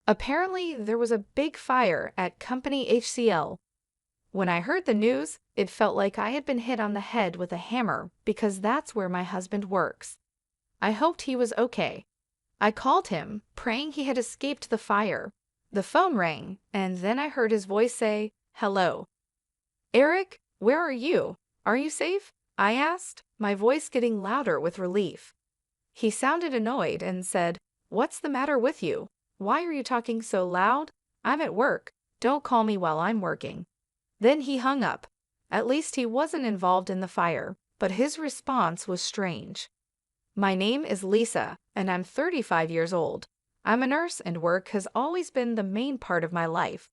Apparently, there was a big fire at Company HCL. When I heard the news, it felt like I had been hit on the head with a hammer because that's where my husband works. I hoped he was okay. I called him, praying he had escaped the fire. The phone rang, and then I heard his voice say, "Hello. Eric, where are you? Are you safe?" I asked, my voice getting louder with relief. He sounded annoyed and said, "What's the matter with you? Why are you talking so loud? I'm at work. Don't call me while I'm working." Then he hung up. At least he wasn't involved in the fire, but his response was strange. My name is Lisa, and I'm 35 years old. I'm a nurse and work has always been the main part of my life.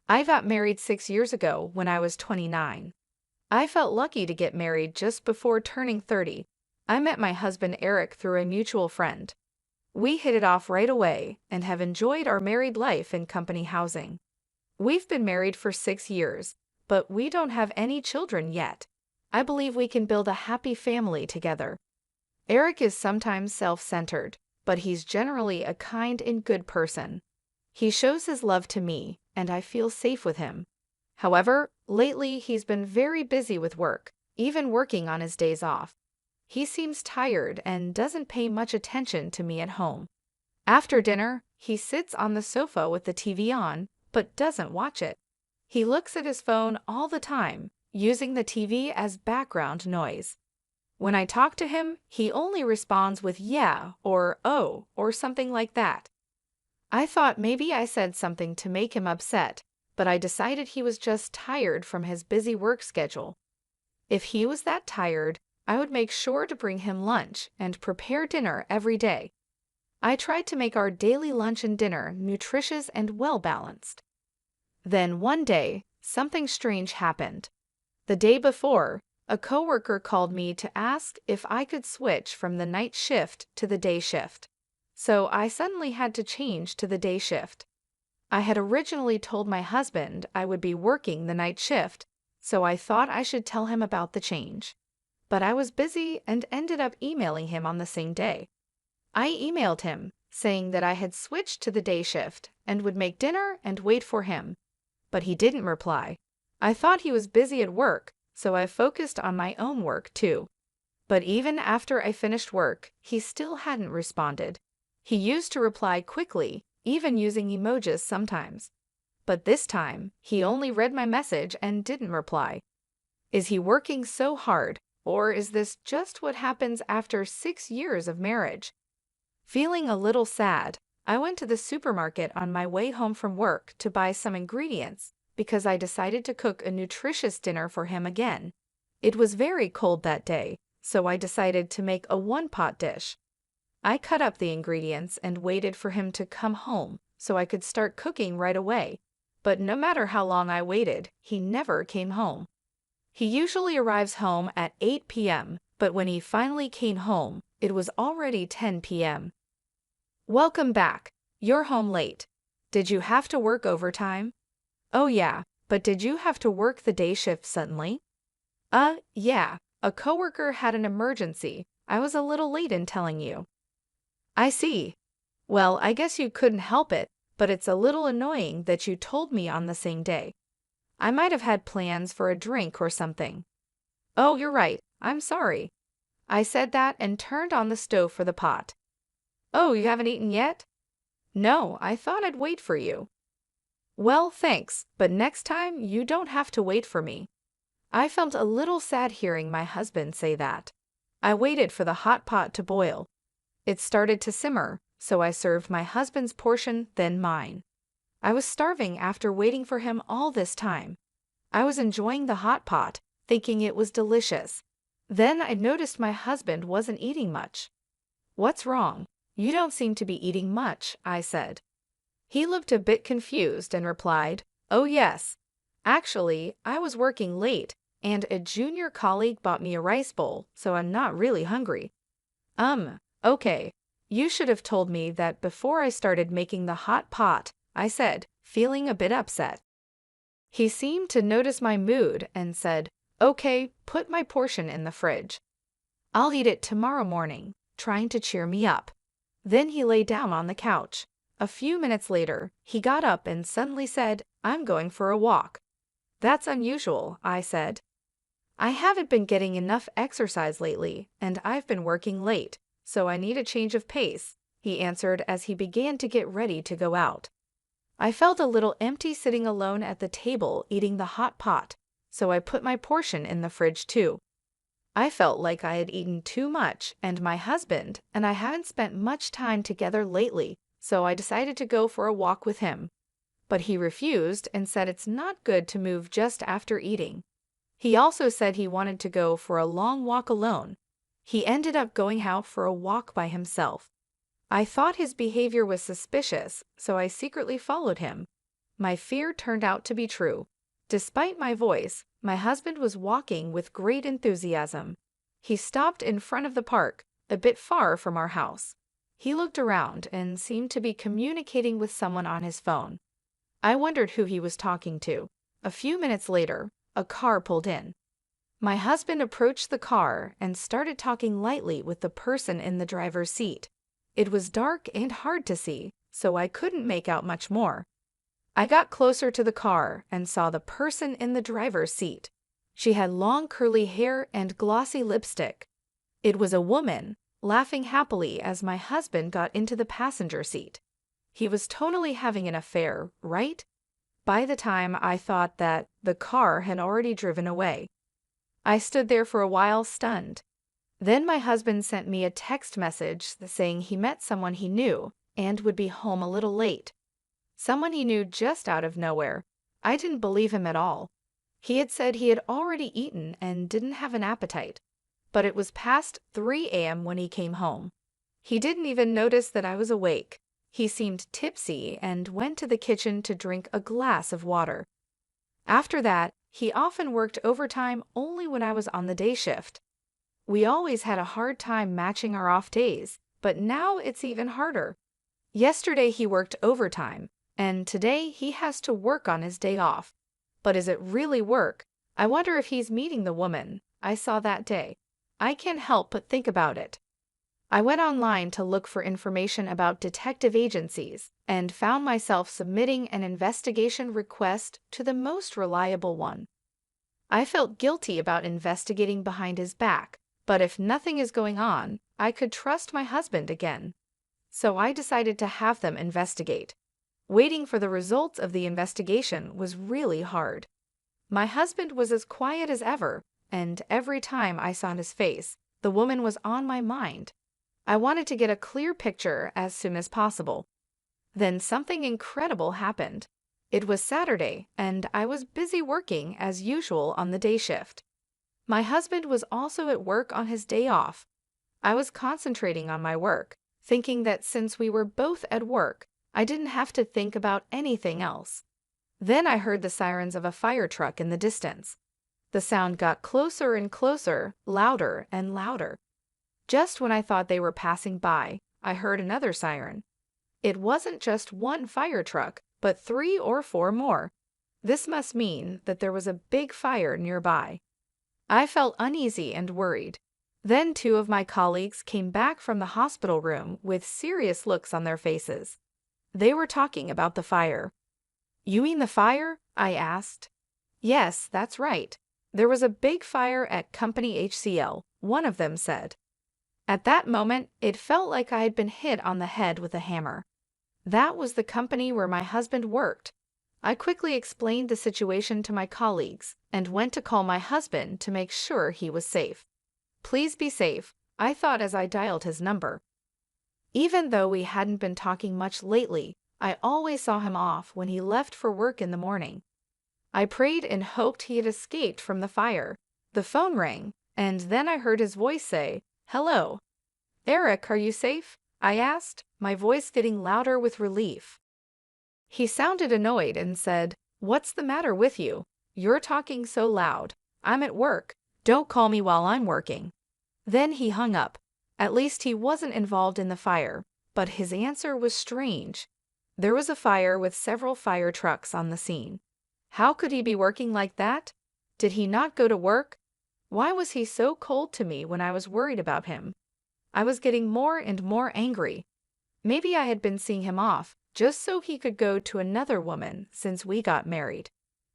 I got married 6 years ago when I was 29. I felt lucky to get married just before turning 30. I met my husband Eric through a mutual friend. We hit it off right away and have enjoyed our married life in company housing. We've been married for 6 years, but we don't have any children yet. I believe we can build a happy family together. Eric is sometimes self-centered, but he's generally a kind and good person. He shows his love to me, and I feel safe with him. However, lately he's been very busy with work, even working on his days off. He seems tired and doesn't pay much attention to me at home. After dinner, he sits on the sofa with the TV on, but doesn't watch it. He looks at his phone all the time, using the TV as background noise. When I talk to him, he only responds with "yeah" or "oh" or something like that. I thought maybe I said something to make him upset, but I decided he was just tired from his busy work schedule. If he was that tired, I would make sure to bring him lunch and prepare dinner every day. I tried to make our daily lunch and dinner nutritious and well-balanced. Then one day, something strange happened. The day before, a coworker called me to ask if I could switch from the night shift to the day shift. So I suddenly had to change to the day shift. I had originally told my husband I would be working the night shift, so I thought I should tell him about the change. But I was busy and ended up emailing him on the same day. I emailed him, saying that I had switched to the day shift and would make dinner and wait for him. But he didn't reply. I thought he was busy at work, so I focused on my own work too. But even after I finished work, he still hadn't responded. He used to reply quickly, even using emojis sometimes. But this time, he only read my message and didn't reply. Is he working so hard, or is this just what happens after 6 years of marriage? Feeling a little sad, I went to the supermarket on my way home from work to buy some ingredients because I decided to cook a nutritious dinner for him again. It was very cold that day, so I decided to make a one-pot dish. I cut up the ingredients and waited for him to come home so I could start cooking right away. But no matter how long I waited, he never came home. He usually arrives home at 8 p.m., but when he finally came home, it was already 10 p.m. Welcome back. You're home late. Did you have to work overtime? Oh yeah, but did you have to work the day shift suddenly? Yeah. A coworker had an emergency. I was a little late in telling you. I see. Well, I guess you couldn't help it, but it's a little annoying that you told me on the same day. I might have had plans for a drink or something. Oh, you're right. I'm sorry. I said that and turned on the stove for the pot. Oh, you haven't eaten yet? No, I thought I'd wait for you. Well, thanks, but next time you don't have to wait for me. I felt a little sad hearing my husband say that. I waited for the hot pot to boil. It started to simmer, so I served my husband's portion, then mine. I was starving after waiting for him all this time. I was enjoying the hot pot, thinking it was delicious. Then I noticed my husband wasn't eating much. What's wrong? You don't seem to be eating much, I said. He looked a bit confused and replied, "Oh yes. Actually, I was working late, and a junior colleague bought me a rice bowl, so I'm not really hungry." Okay. You should have told me that before I started making the hot pot, I said, feeling a bit upset. He seemed to notice my mood and said, "Okay, put my portion in the fridge. I'll eat it tomorrow morning," trying to cheer me up. Then he lay down on the couch. A few minutes later, he got up and suddenly said, "I'm going for a walk." "That's unusual," I said. "I haven't been getting enough exercise lately, and I've been working late, so I need a change of pace," he answered as he began to get ready to go out. I felt a little empty sitting alone at the table eating the hot pot, so I put my portion in the fridge too. I felt like I had eaten too much, and my husband and I hadn't spent much time together lately, so I decided to go for a walk with him. But he refused and said it's not good to move just after eating. He also said he wanted to go for a long walk alone. He ended up going out for a walk by himself. I thought his behavior was suspicious, so I secretly followed him. My fear turned out to be true. Despite my voice, my husband was walking with great enthusiasm. He stopped in front of the park, a bit far from our house. He looked around and seemed to be communicating with someone on his phone. I wondered who he was talking to. A few minutes later, a car pulled in. My husband approached the car and started talking lightly with the person in the driver's seat. It was dark and hard to see, so I couldn't make out much more. I got closer to the car and saw the person in the driver's seat. She had long curly hair and glossy lipstick. It was a woman, laughing happily as my husband got into the passenger seat. He was totally having an affair, right? By the time I thought that, the car had already driven away. I stood there for a while stunned. Then my husband sent me a text message saying he met someone he knew and would be home a little late. Someone he knew just out of nowhere. I didn't believe him at all. He had said he had already eaten and didn't have an appetite. But it was past 3 a.m. when he came home. He didn't even notice that I was awake. He seemed tipsy and went to the kitchen to drink a glass of water. After that, he often worked overtime only when I was on the day shift. We always had a hard time matching our off days, but now it's even harder. Yesterday he worked overtime, and today he has to work on his day off. But is it really work? I wonder if he's meeting the woman I saw that day. I can't help but think about it. I went online to look for information about detective agencies and found myself submitting an investigation request to the most reliable one. I felt guilty about investigating behind his back, but if nothing is going on, I could trust my husband again. So I decided to have them investigate. Waiting for the results of the investigation was really hard. My husband was as quiet as ever, and every time I saw his face, the woman was on my mind. I wanted to get a clear picture as soon as possible. Then something incredible happened. It was Saturday, and I was busy working as usual on the day shift. My husband was also at work on his day off. I was concentrating on my work, thinking that since we were both at work, I didn't have to think about anything else. Then I heard the sirens of a fire truck in the distance. The sound got closer and closer, louder and louder. Just when I thought they were passing by, I heard another siren. It wasn't just one fire truck, but 3 or 4 more. This must mean that there was a big fire nearby. I felt uneasy and worried. Then 2 of my colleagues came back from the hospital room with serious looks on their faces. They were talking about the fire. "You mean the fire?" I asked. "Yes, that's right. There was a big fire at Company HCL," one of them said. At that moment, it felt like I had been hit on the head with a hammer. That was the company where my husband worked. I quickly explained the situation to my colleagues and went to call my husband to make sure he was safe. "Please be safe," I thought as I dialed his number. Even though we hadn't been talking much lately, I always saw him off when he left for work in the morning. I prayed and hoped he had escaped from the fire. The phone rang, and then I heard his voice say, "Hello. Eric, are you safe?" I asked, my voice getting louder with relief. He sounded annoyed and said, "What's the matter with you? You're talking so loud. I'm at work. Don't call me while I'm working." Then he hung up. At least he wasn't involved in the fire, but his answer was strange. There was a fire with several fire trucks on the scene. How could he be working like that? Did he not go to work? Why was he so cold to me when I was worried about him? I was getting more and more angry. Maybe I had been seeing him off, just so he could go to another woman since we got married.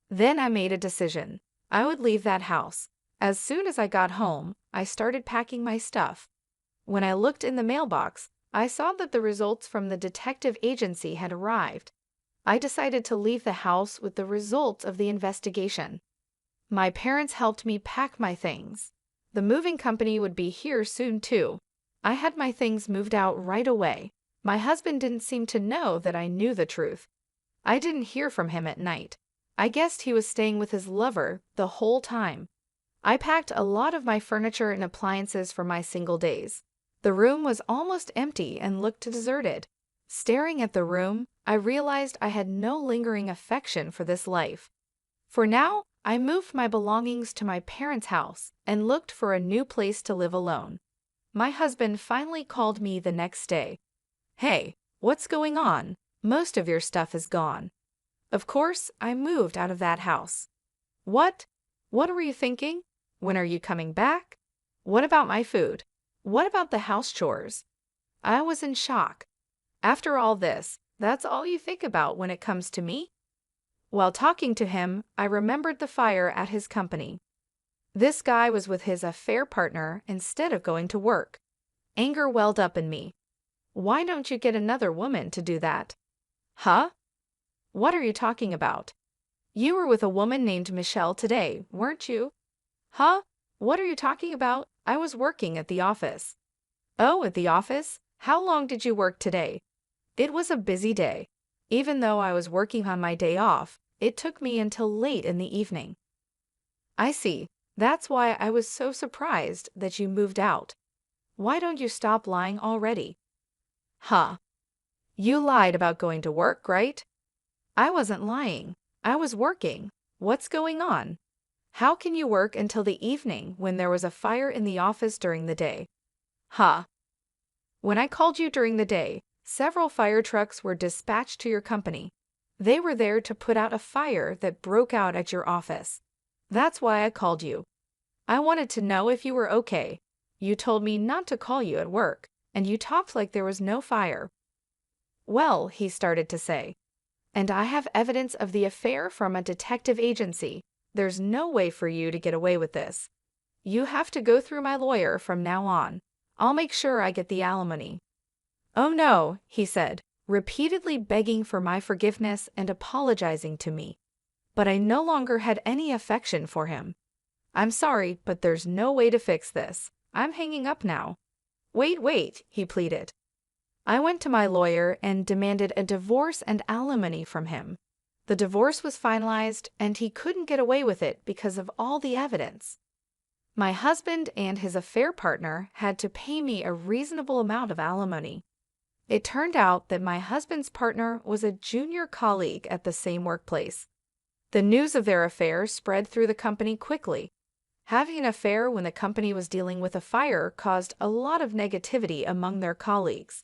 Then I made a decision. I would leave that house. As soon as I got home, I started packing my stuff. When I looked in the mailbox, I saw that the results from the detective agency had arrived. I decided to leave the house with the results of the investigation. My parents helped me pack my things. The moving company would be here soon too. I had my things moved out right away. My husband didn't seem to know that I knew the truth. I didn't hear from him at night. I guessed he was staying with his lover the whole time. I packed a lot of my furniture and appliances for my single days. The room was almost empty and looked deserted. Staring at the room, I realized I had no lingering affection for this life. For now, I moved my belongings to my parents' house and looked for a new place to live alone. My husband finally called me the next day. "Hey, what's going on? Most of your stuff is gone." Of course, I moved out of that house. What? What were you thinking? When are you coming back? What about my food? What about the house chores? I was in shock. After all this, that's all you think about when it comes to me? While talking to him, I remembered the fire at his company. This guy was with his affair partner instead of going to work. Anger welled up in me. Why don't you get another woman to do that? Huh? What are you talking about? You were with a woman named Michelle today, weren't you? Huh? What are you talking about? I was working at the office. Oh, at the office? How long did you work today? It was a busy day. Even though I was working on my day off, it took me until late in the evening. I see. That's why I was so surprised that you moved out. Why don't you stop lying already? Huh. You lied about going to work, right? I wasn't lying. I was working. What's going on? How can you work until the evening when there was a fire in the office during the day? Huh. When I called you during the day, several fire trucks were dispatched to your company. They were there to put out a fire that broke out at your office. That's why I called you. I wanted to know if you were okay. You told me not to call you at work, and you talked like there was no fire. Well, he started to say. And I have evidence of the affair from a detective agency. There's no way for you to get away with this. You have to go through my lawyer from now on. I'll make sure I get the alimony. Oh no, he said, repeatedly begging for my forgiveness and apologizing to me. But I no longer had any affection for him. I'm sorry, but there's no way to fix this. I'm hanging up now. Wait, he pleaded. I went to my lawyer and demanded a divorce and alimony from him. The divorce was finalized, and he couldn't get away with it because of all the evidence. My husband and his affair partner had to pay me a reasonable amount of alimony. It turned out that my husband's partner was a junior colleague at the same workplace. The news of their affair spread through the company quickly. Having an affair when the company was dealing with a fire caused a lot of negativity among their colleagues.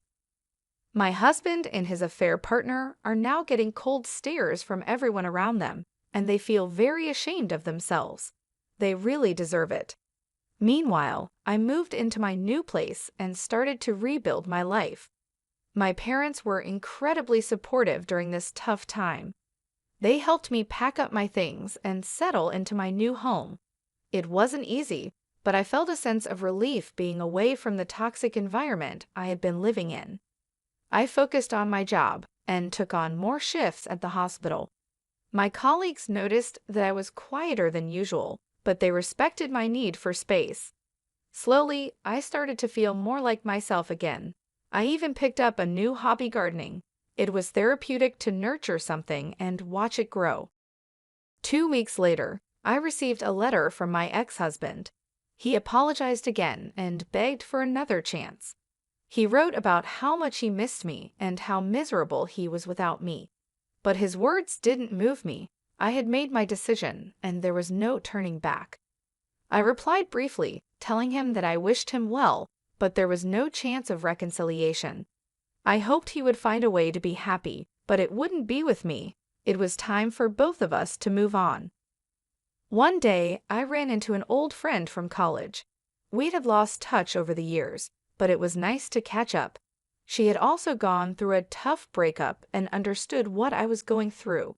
My husband and his affair partner are now getting cold stares from everyone around them, and they feel very ashamed of themselves. They really deserve it. Meanwhile, I moved into my new place and started to rebuild my life. My parents were incredibly supportive during this tough time. They helped me pack up my things and settle into my new home. It wasn't easy, but I felt a sense of relief being away from the toxic environment I had been living in. I focused on my job and took on more shifts at the hospital. My colleagues noticed that I was quieter than usual, but they respected my need for space. Slowly, I started to feel more like myself again. I even picked up a new hobby, gardening. It was therapeutic to nurture something and watch it grow. 2 weeks later, I received a letter from my ex-husband. He apologized again and begged for another chance. He wrote about how much he missed me and how miserable he was without me. But his words didn't move me. I had made my decision, and there was no turning back. I replied briefly, telling him that I wished him well, but there was no chance of reconciliation. I hoped he would find a way to be happy, but it wouldn't be with me. It was time for both of us to move on. One day, I ran into an old friend from college. We had lost touch over the years, but it was nice to catch up. She had also gone through a tough breakup and understood what I was going through.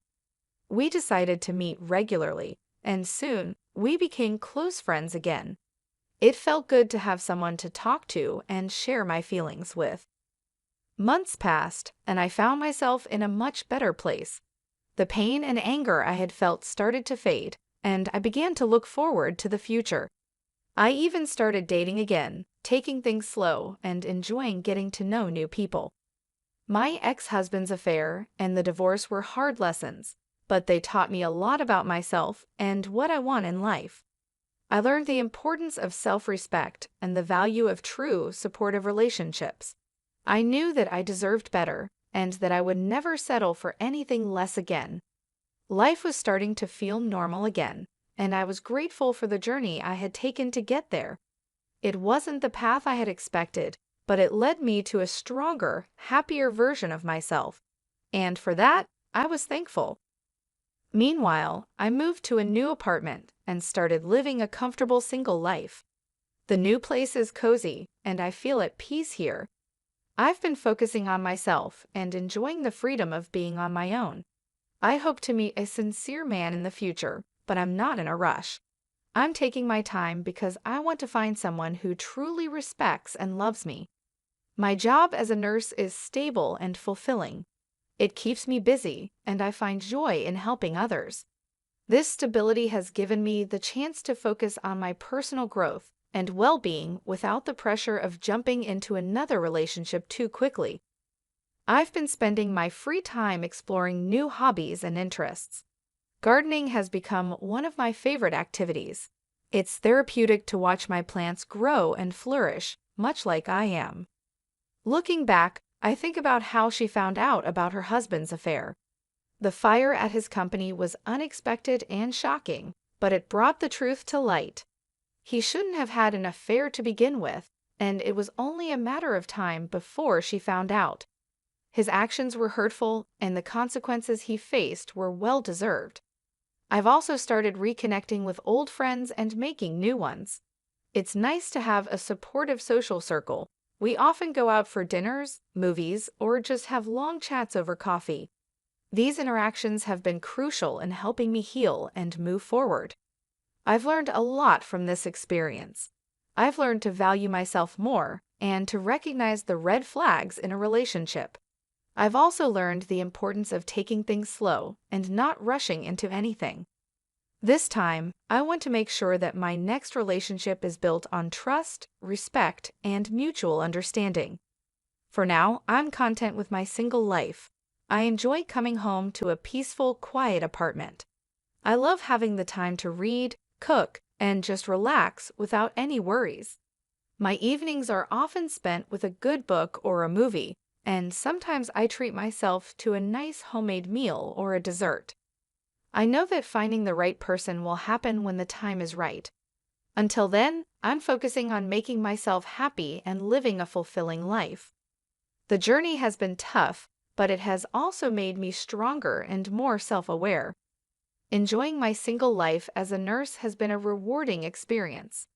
We decided to meet regularly, and soon we became close friends again. It felt good to have someone to talk to and share my feelings with. Months passed, and I found myself in a much better place. The pain and anger I had felt started to fade, and I began to look forward to the future. I even started dating again, taking things slow and enjoying getting to know new people. My ex-husband's affair and the divorce were hard lessons, but they taught me a lot about myself and what I want in life. I learned the importance of self-respect and the value of true, supportive relationships. I knew that I deserved better and that I would never settle for anything less again. Life was starting to feel normal again, and I was grateful for the journey I had taken to get there. It wasn't the path I had expected, but it led me to a stronger, happier version of myself, and for that, I was thankful. Meanwhile, I moved to a new apartment and started living a comfortable single life. The new place is cozy, and I feel at peace here. I've been focusing on myself and enjoying the freedom of being on my own. I hope to meet a sincere man in the future, but I'm not in a rush. I'm taking my time because I want to find someone who truly respects and loves me. My job as a nurse is stable and fulfilling. It keeps me busy, and I find joy in helping others. This stability has given me the chance to focus on my personal growth and well-being without the pressure of jumping into another relationship too quickly. I've been spending my free time exploring new hobbies and interests. Gardening has become one of my favorite activities. It's therapeutic to watch my plants grow and flourish, much like I am. Looking back, I think about how she found out about her husband's affair. The fire at his company was unexpected and shocking, but it brought the truth to light. He shouldn't have had an affair to begin with, and it was only a matter of time before she found out. His actions were hurtful, and the consequences he faced were well-deserved. I've also started reconnecting with old friends and making new ones. It's nice to have a supportive social circle. We often go out for dinners, movies, or just have long chats over coffee. These interactions have been crucial in helping me heal and move forward. I've learned a lot from this experience. I've learned to value myself more and to recognize the red flags in a relationship. I've also learned the importance of taking things slow and not rushing into anything. This time, I want to make sure that my next relationship is built on trust, respect, and mutual understanding. For now, I'm content with my single life. I enjoy coming home to a peaceful, quiet apartment. I love having the time to read, cook, and just relax without any worries. My evenings are often spent with a good book or a movie, and sometimes I treat myself to a nice homemade meal or a dessert. I know that finding the right person will happen when the time is right. Until then, I'm focusing on making myself happy and living a fulfilling life. The journey has been tough, but it has also made me stronger and more self-aware. Enjoying my single life as a nurse has been a rewarding experience.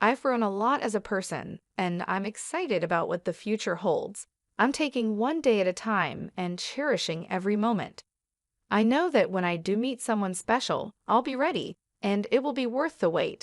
I've grown a lot as a person, and I'm excited about what the future holds. I'm taking one day at a time and cherishing every moment. I know that when I do meet someone special, I'll be ready, and it will be worth the wait.